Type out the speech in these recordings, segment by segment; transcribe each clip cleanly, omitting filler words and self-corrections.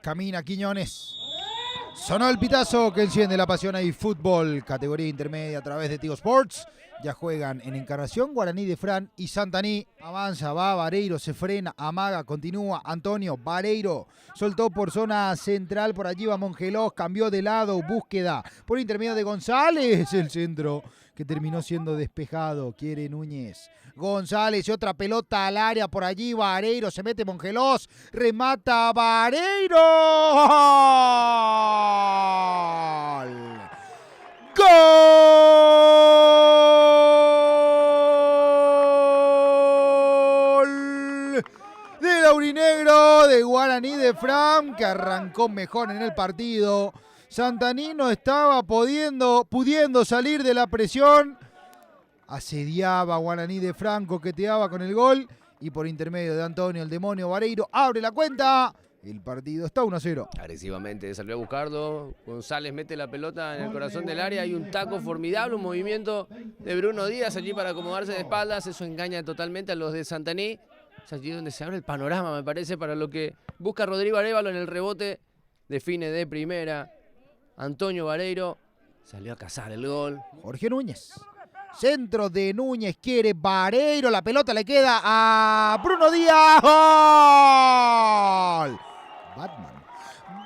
Camina Quiñones. Sonó el pitazo que enciende la pasión ahí. Fútbol, categoría intermedia a través de Tigo Sports. Ya juegan en Encarnación, Guaraní de Fran y Santaní. Avanza, va, Vareiro, se frena, amaga, continúa, Antonio, Vareiro. Soltó por zona central, por allí va Mongelós, cambió de lado, búsqueda. Por intermedio de González, el centro que terminó siendo despejado. Quiere Núñez. González y otra pelota al área, por allí Vareiro, se mete Mongelós, remata Vareiro. ¡Gol! Del aurinegro de Guaraní de Fran, que arrancó mejor en el partido. Santaní no estaba pudiendo salir de la presión. Asediaba Guaraní de Fran, coqueteaba con el gol. Y por intermedio de Antonio, el demonio Vareiro, abre la cuenta. El partido está 1-0. Agresivamente salió a buscarlo. González mete la pelota en el corazón del área. Hay un taco formidable, un movimiento de Bruno Díaz allí para acomodarse de espaldas. Eso engaña totalmente a los de Santaní. Es allí donde se abre el panorama, me parece, para lo que busca Rodrigo Arévalo en el rebote. Define de primera. Antonio Vareiro salió a cazar el gol. Jorge Núñez. Centro de Núñez, quiere Vareiro. La pelota le queda a Bruno Díaz. ¡Gol! Batman.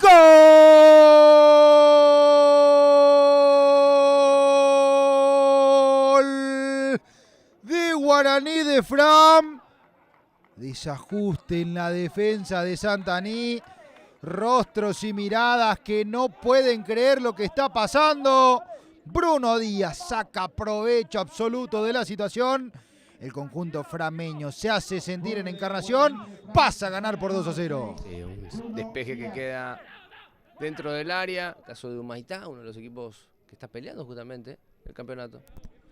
¡Gol! De Guaraní de Fran. Desajuste en la defensa de Santaní. Rostros y miradas que no pueden creer lo que está pasando. Bruno Díaz saca provecho absoluto de la situación. El conjunto frameño se hace sentir en Encarnación. Pasa a ganar por 2-0. Sí, un despeje que queda dentro del área. Caso de Humaitá, uno de los equipos que está peleando justamente el campeonato.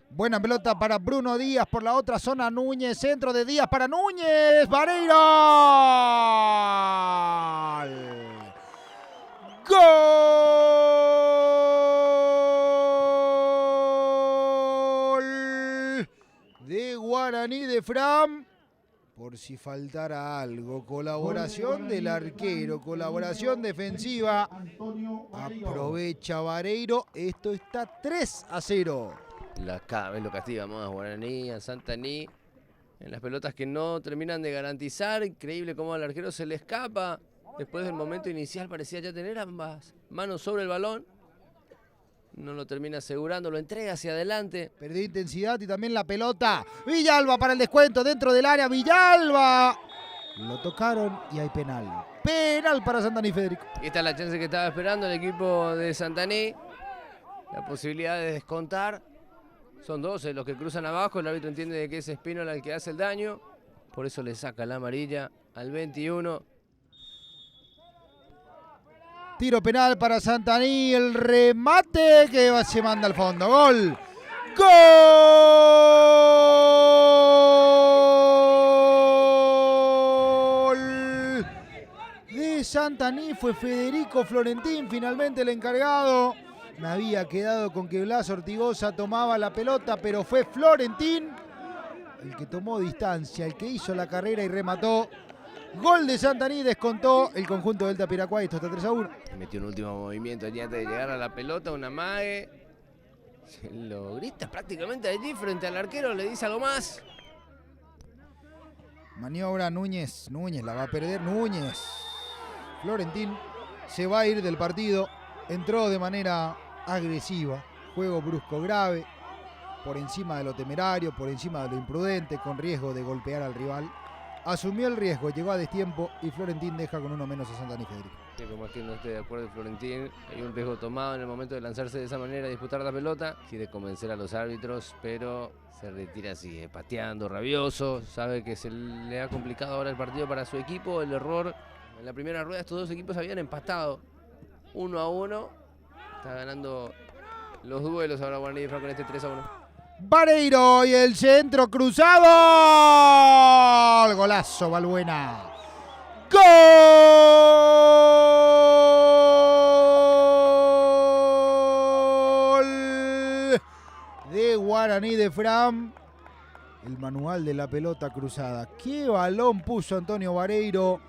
Buena pelota para Bruno Díaz por la otra zona. Núñez, centro de Díaz para Núñez. Vareiro. ¡Gol! De Guaraní de Fran. Por si faltara algo, colaboración del arquero, colaboración defensiva. Aprovecha Vareiro. Esto está 3-0. Cada vez lo castiga más Guaraní, a Santaní. En las pelotas que no terminan de garantizar. Increíble cómo al arquero se le escapa. Después del momento inicial parecía ya tener ambas manos sobre el balón. No lo termina asegurando, lo entrega hacia adelante. Perdió intensidad y también la pelota. Villalba para el descuento dentro del área. Villalba. Lo tocaron y hay penal. Penal para Santaní, Federico. Y esta es la chance que estaba esperando el equipo de Santaní. La posibilidad de descontar. Son 12 los que cruzan abajo. El árbitro entiende que es Espínola el que hace el daño. Por eso le saca la amarilla al 21. Tiro penal para Santaní. El remate que se manda al fondo. Gol. Gol de Santaní. Fue Federico Florentín finalmente el encargado. Me había quedado con que Blas Ortigosa tomaba la pelota, pero fue Florentín el que tomó distancia, el que hizo la carrera y remató. Gol de Santaní, descontó el conjunto del Tapiracuay. Esto está 3-1. Metió un último movimiento allí antes de llegar a la pelota, una amague. Se lo grita prácticamente allí frente al arquero, le dice algo más. Maniobra Núñez, Núñez la va a perder, Núñez. Florentín se va a ir del partido. Entró de manera agresiva, juego brusco grave, por encima de lo temerario, por encima de lo imprudente, con riesgo de golpear al rival. Asumió el riesgo, llegó a destiempo y Florentín deja con uno menos a Santaní, Federico. Sí, por más que no esté de acuerdo Florentín, hay un riesgo tomado en el momento de lanzarse de esa manera a disputar la pelota. Quiere convencer a los árbitros, pero se retira así, pateando, rabioso. Sabe que se le ha complicado ahora el partido para su equipo. El error en la primera rueda, estos dos equipos habían empatado 1-1. Está ganando los duelos ahora Guaraní de Fran con este 3-1. Vareiro y el centro cruzado. Golazo, Balbuena. Gol de Guaraní de Fran. El manual de la pelota cruzada. Qué balón puso Antonio Vareiro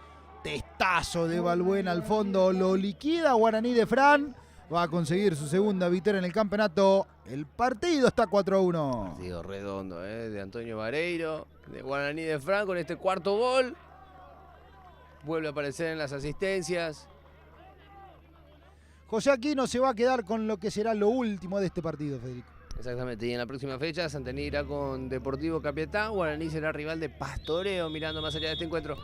Testazo de Balbuena al fondo, lo liquida Guaraní de Fran. Va a conseguir su segunda victoria en el campeonato. El partido está 4-1. Partido redondo, de Antonio Vareiro, de Guaraní de Fran con este cuarto gol. Vuelve a aparecer en las asistencias. José Aquino se va a quedar con lo que será lo último de este partido, Federico. Exactamente, y en la próxima fecha Santení irá con Deportivo Capiatá. Guaraní será rival de Pastoreo, mirando más allá de este encuentro.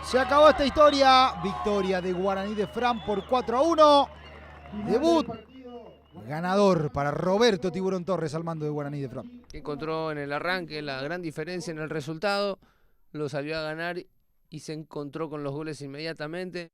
Se acabó esta historia. Victoria de Guaraní de Fran por 4-1. Debut ganador para Roberto Tiburón Torres al mando de Guaraní de Fran. Encontró en el arranque la gran diferencia en el resultado, lo salió a ganar y se encontró con los goles inmediatamente.